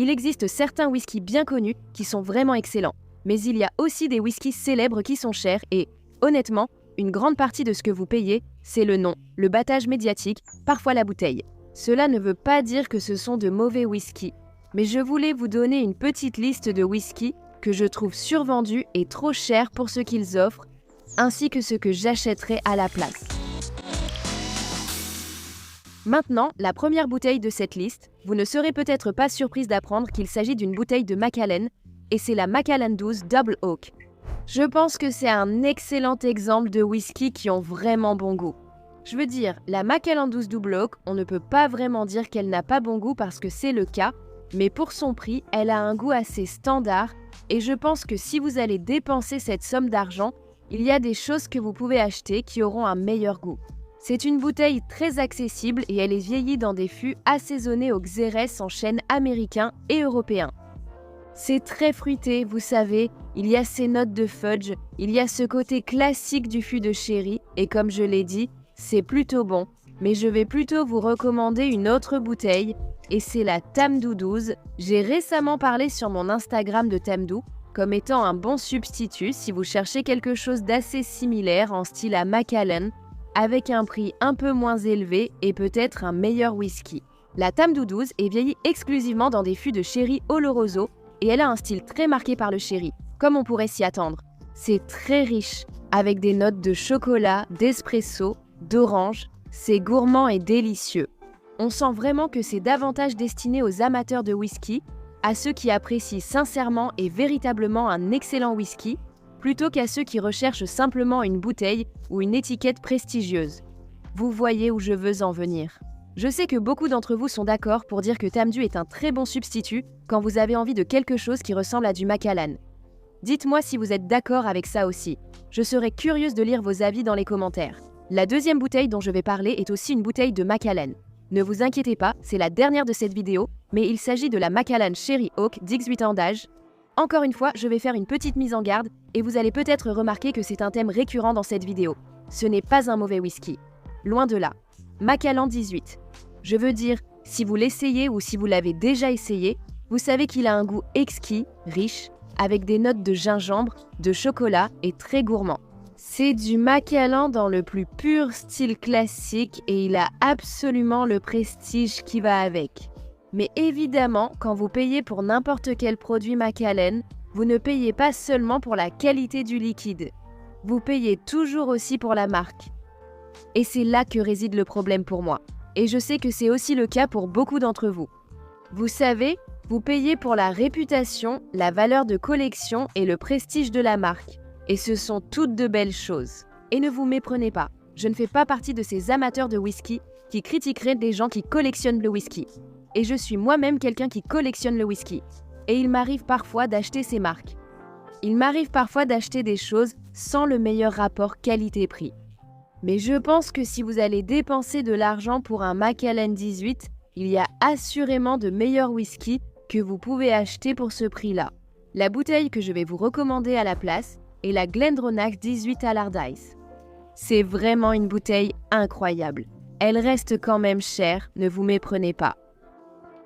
Il existe certains whiskies bien connus qui sont vraiment excellents, mais il y a aussi des whiskies célèbres qui sont chers et, honnêtement, une grande partie de ce que vous payez, c'est le nom, le battage médiatique, parfois la bouteille. Cela ne veut pas dire que ce sont de mauvais whiskies, mais je voulais vous donner une petite liste de whiskies que je trouve survendus et trop chers pour ce qu'ils offrent, ainsi que ce que j'achèterais à la place. Maintenant, la première bouteille de cette liste, vous ne serez peut-être pas surprise d'apprendre qu'il s'agit d'une bouteille de Macallan, et c'est la Macallan 12 Double Oak. Je pense que c'est un excellent exemple de whisky qui ont vraiment bon goût. Je veux dire, la Macallan 12 Double Oak, on ne peut pas vraiment dire qu'elle n'a pas bon goût parce que c'est le cas, mais pour son prix, elle a un goût assez standard, et je pense que si vous allez dépenser cette somme d'argent, il y a des choses que vous pouvez acheter qui auront un meilleur goût. C'est une bouteille très accessible et elle est vieillie dans des fûts assaisonnés au Xérès en chêne américain et européen. C'est très fruité, vous savez, il y a ces notes de fudge, il y a ce côté classique du fût de sherry, et comme je l'ai dit, c'est plutôt bon. Mais je vais plutôt vous recommander une autre bouteille, et c'est la Tamdhu 12. J'ai récemment parlé sur mon Instagram de Tamdhu, comme étant un bon substitut si vous cherchez quelque chose d'assez similaire en style à Macallan, avec un prix un peu moins élevé et peut-être un meilleur whisky. La Tamdhu 12 est vieillie exclusivement dans des fûts de sherry oloroso, et elle a un style très marqué par le sherry, comme on pourrait s'y attendre. C'est très riche, avec des notes de chocolat, d'espresso, d'orange, c'est gourmand et délicieux. On sent vraiment que c'est davantage destiné aux amateurs de whisky, à ceux qui apprécient sincèrement et véritablement un excellent whisky, plutôt qu'à ceux qui recherchent simplement une bouteille ou une étiquette prestigieuse. Vous voyez où je veux en venir. Je sais que beaucoup d'entre vous sont d'accord pour dire que Tamdhu est un très bon substitut quand vous avez envie de quelque chose qui ressemble à du Macallan. Dites-moi si vous êtes d'accord avec ça aussi. Je serais curieuse de lire vos avis dans les commentaires. La deuxième bouteille dont je vais parler est aussi une bouteille de Macallan. Ne vous inquiétez pas, c'est la dernière de cette vidéo, mais il s'agit de la Macallan Sherry Oak d'18 ans d'âge. Encore une fois, je vais faire une petite mise en garde et vous allez peut-être remarquer que c'est un thème récurrent dans cette vidéo. Ce n'est pas un mauvais whisky. Loin de là. Macallan 18. Je veux dire, si vous l'essayez ou si vous l'avez déjà essayé, vous savez qu'il a un goût exquis, riche, avec des notes de gingembre, de chocolat et très gourmand. C'est du Macallan dans le plus pur style classique et il a absolument le prestige qui va avec. Mais évidemment, quand vous payez pour n'importe quel produit Macallan, vous ne payez pas seulement pour la qualité du liquide. Vous payez toujours aussi pour la marque. Et c'est là que réside le problème pour moi. Et je sais que c'est aussi le cas pour beaucoup d'entre vous. Vous savez, vous payez pour la réputation, la valeur de collection et le prestige de la marque. Et ce sont toutes de belles choses. Et ne vous méprenez pas, je ne fais pas partie de ces amateurs de whisky qui critiqueraient des gens qui collectionnent le whisky. Et je suis moi-même quelqu'un qui collectionne le whisky. Et il m'arrive parfois d'acheter ces marques. Il m'arrive parfois d'acheter des choses sans le meilleur rapport qualité-prix. Mais je pense que si vous allez dépenser de l'argent pour un Macallan 18, il y a assurément de meilleurs whisky que vous pouvez acheter pour ce prix-là. La bouteille que je vais vous recommander à la place est la GlenDronach 18 Allardyce. C'est vraiment une bouteille incroyable. Elle reste quand même chère, ne vous méprenez pas.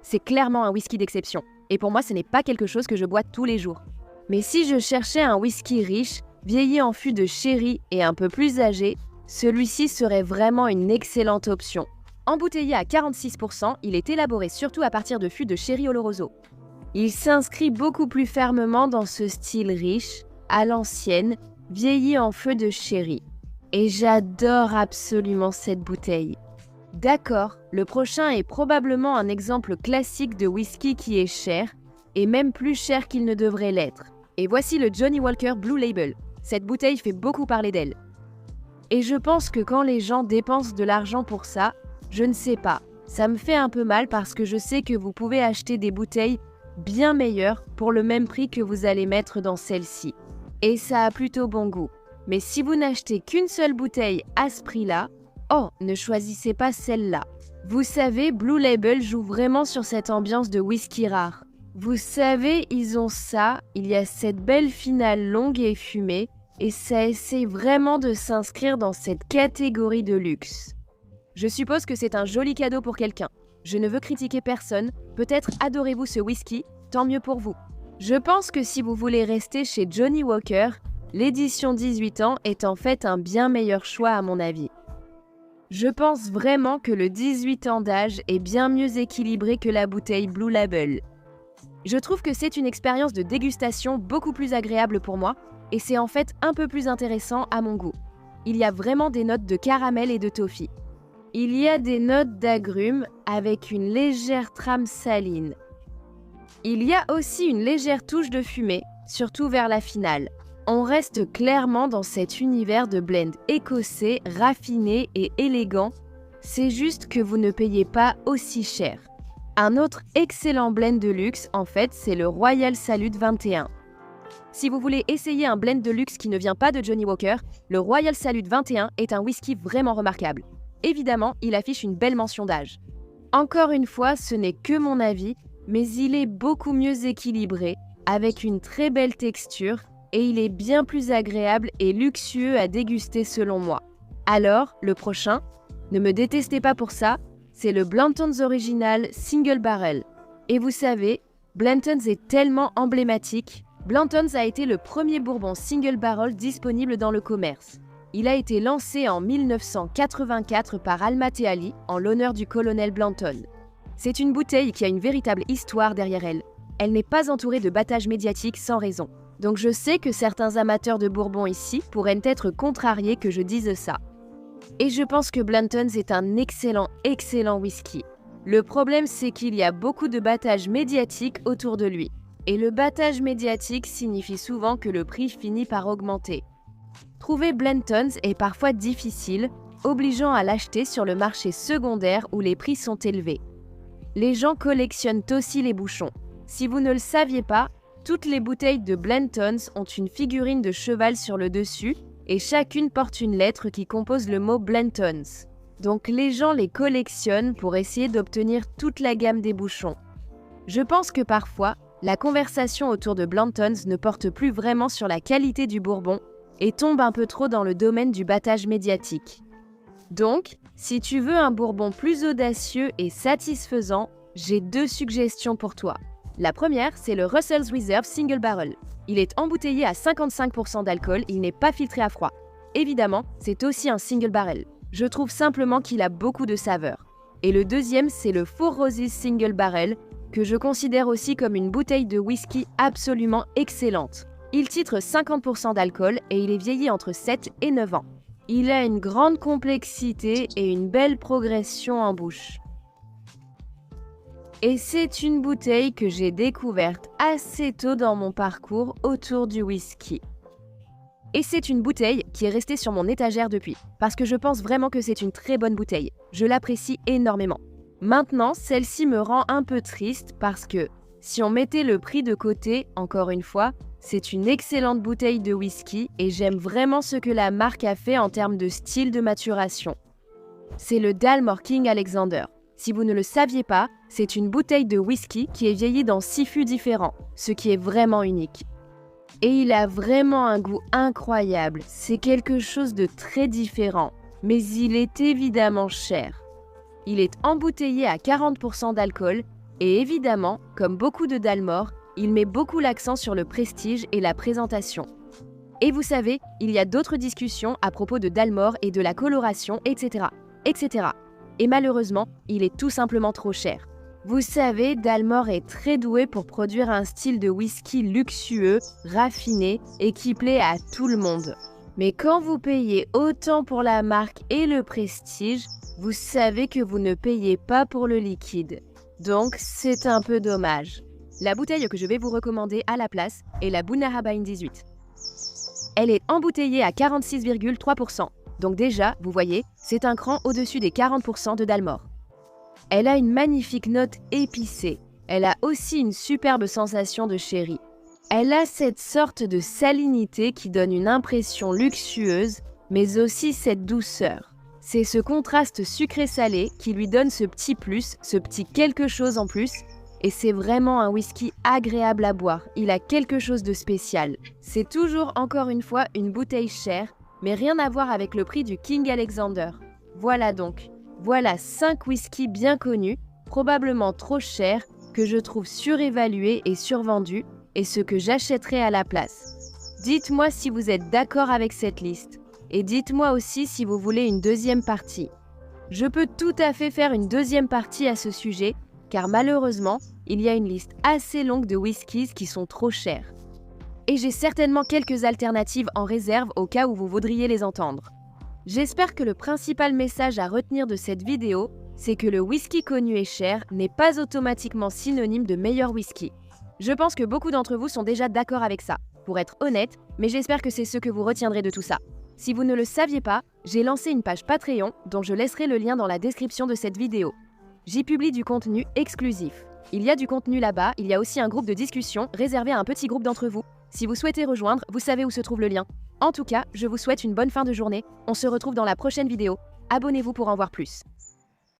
C'est clairement un whisky d'exception, et pour moi ce n'est pas quelque chose que je bois tous les jours. Mais si je cherchais un whisky riche, vieilli en fût de sherry et un peu plus âgé, celui-ci serait vraiment une excellente option. Embouteillé à 46%, il est élaboré surtout à partir de fûts de sherry oloroso. Il s'inscrit beaucoup plus fermement dans ce style riche, à l'ancienne, vieilli en feu de sherry. Et j'adore absolument cette bouteille. D'accord, le prochain est probablement un exemple classique de whisky qui est cher, et même plus cher qu'il ne devrait l'être. Et voici le Johnnie Walker Blue Label. Cette bouteille fait beaucoup parler d'elle. Et je pense que quand les gens dépensent de l'argent pour ça, je ne sais pas, ça me fait un peu mal parce que je sais que vous pouvez acheter des bouteilles bien meilleures pour le même prix que vous allez mettre dans celle-ci. Et ça a plutôt bon goût. Mais si vous n'achetez qu'une seule bouteille à ce prix-là, oh, ne choisissez pas celle-là. Vous savez, Blue Label joue vraiment sur cette ambiance de whisky rare. Vous savez, ils ont ça, il y a cette belle finale longue et fumée, et ça essaie vraiment de s'inscrire dans cette catégorie de luxe. Je suppose que c'est un joli cadeau pour quelqu'un. Je ne veux critiquer personne, peut-être adorez-vous ce whisky, tant mieux pour vous. Je pense que si vous voulez rester chez Johnnie Walker, l'édition 18 ans est en fait un bien meilleur choix à mon avis. Je pense vraiment que le 18 ans d'âge est bien mieux équilibré que la bouteille Blue Label. Je trouve que c'est une expérience de dégustation beaucoup plus agréable pour moi et c'est en fait un peu plus intéressant à mon goût. Il y a vraiment des notes de caramel et de toffee. Il y a des notes d'agrumes avec une légère trame saline. Il y a aussi une légère touche de fumée, surtout vers la finale. On reste clairement dans cet univers de blend écossais, raffiné et élégant. C'est juste que vous ne payez pas aussi cher. Un autre excellent blend de luxe, en fait, c'est le Royal Salute 21. Si vous voulez essayer un blend de luxe qui ne vient pas de Johnnie Walker, le Royal Salute 21 est un whisky vraiment remarquable. Évidemment, il affiche une belle mention d'âge. Encore une fois, ce n'est que mon avis, mais il est beaucoup mieux équilibré, avec une très belle texture, et il est bien plus agréable et luxueux à déguster selon moi. Alors, le prochain, ne me détestez pas pour ça, c'est le Blanton's Original Single Barrel. Et vous savez, Blanton's est tellement emblématique. Blanton's a été le premier bourbon single barrel disponible dans le commerce. Il a été lancé en 1984 par Alma-T Ali en l'honneur du colonel Blanton. C'est une bouteille qui a une véritable histoire derrière elle. Elle n'est pas entourée de battage médiatique sans raison. Donc je sais que certains amateurs de bourbon ici pourraient être contrariés que je dise ça. Et je pense que Blanton's est un excellent whisky. Le problème, c'est qu'il y a beaucoup de battage médiatique autour de lui. Et le battage médiatique signifie souvent que le prix finit par augmenter. Trouver Blanton's est parfois difficile, obligeant à l'acheter sur le marché secondaire où les prix sont élevés. Les gens collectionnent aussi les bouchons. Si vous ne le saviez pas, toutes les bouteilles de Blanton's ont une figurine de cheval sur le dessus et chacune porte une lettre qui compose le mot Blanton's. Donc les gens les collectionnent pour essayer d'obtenir toute la gamme des bouchons. Je pense que parfois, la conversation autour de Blanton's ne porte plus vraiment sur la qualité du bourbon et tombe un peu trop dans le domaine du battage médiatique. Donc, si tu veux un bourbon plus audacieux et satisfaisant, j'ai 2 suggestions pour toi. La première, c'est le Russell's Reserve Single Barrel. Il est embouteillé à 55% d'alcool, il n'est pas filtré à froid. Évidemment, c'est aussi un single barrel. Je trouve simplement qu'il a beaucoup de saveur. Et le deuxième, c'est le Four Roses Single Barrel, que je considère aussi comme une bouteille de whisky absolument excellente. Il titre 50% d'alcool et il est vieilli entre 7 et 9 ans. Il a une grande complexité et une belle progression en bouche. Et c'est une bouteille que j'ai découverte assez tôt dans mon parcours autour du whisky. Et c'est une bouteille qui est restée sur mon étagère depuis, parce que je pense vraiment que c'est une très bonne bouteille. Je l'apprécie énormément. Maintenant, celle-ci me rend un peu triste parce que, si on mettait le prix de côté, encore une fois, c'est une excellente bouteille de whisky et j'aime vraiment ce que la marque a fait en termes de style de maturation. C'est le Dalmore King Alexander. Si vous ne le saviez pas, c'est une bouteille de whisky qui est vieillie dans 6 fûts différents, ce qui est vraiment unique. Et il a vraiment un goût incroyable, c'est quelque chose de très différent, mais il est évidemment cher. Il est embouteillé à 40% d'alcool et évidemment, comme beaucoup de Dalmore, il met beaucoup l'accent sur le prestige et la présentation. Et vous savez, il y a d'autres discussions à propos de Dalmore et de la coloration, etc. Et malheureusement, il est tout simplement trop cher. Vous savez, Dalmore est très doué pour produire un style de whisky luxueux, raffiné et qui plaît à tout le monde. Mais quand vous payez autant pour la marque et le prestige, vous savez que vous ne payez pas pour le liquide. Donc, c'est un peu dommage. La bouteille que je vais vous recommander à la place est la Bunnahabhain 18. Elle est embouteillée à 46,3%. Donc déjà, vous voyez, c'est un cran au-dessus des 40% de Dalmore. Elle a une magnifique note épicée. Elle a aussi une superbe sensation de sherry. Elle a cette sorte de salinité qui donne une impression luxueuse, mais aussi cette douceur. C'est ce contraste sucré-salé qui lui donne ce petit plus, ce petit quelque chose en plus, et c'est vraiment un whisky agréable à boire. Il a quelque chose de spécial. C'est toujours encore une fois une bouteille chère, mais rien à voir avec le prix du King Alexander. Voilà donc. Voilà 5 whiskies bien connus. probablement trop cher, que je trouve surévalué et survendu, et ce que j'achèterai à la place. Dites-moi si vous êtes d'accord avec cette liste. Et dites-moi aussi si vous voulez une deuxième partie. Je peux tout à fait faire une deuxième partie à ce sujet, car malheureusement, il y a une liste assez longue de whiskies qui sont trop chers. Et j'ai certainement quelques alternatives en réserve au cas où vous voudriez les entendre. J'espère que le principal message à retenir de cette vidéo, c'est que le whisky connu et cher n'est pas automatiquement synonyme de meilleur whisky. Je pense que beaucoup d'entre vous sont déjà d'accord avec ça, pour être honnête, mais j'espère que c'est ce que vous retiendrez de tout ça. Si vous ne le saviez pas, j'ai lancé une page Patreon dont je laisserai le lien dans la description de cette vidéo. J'y publie du contenu exclusif. Il y a du contenu là-bas, il y a aussi un groupe de discussion réservé à un petit groupe d'entre vous. Si vous souhaitez rejoindre, vous savez où se trouve le lien. En tout cas, je vous souhaite une bonne fin de journée. On se retrouve dans la prochaine vidéo. Abonnez-vous pour en voir plus.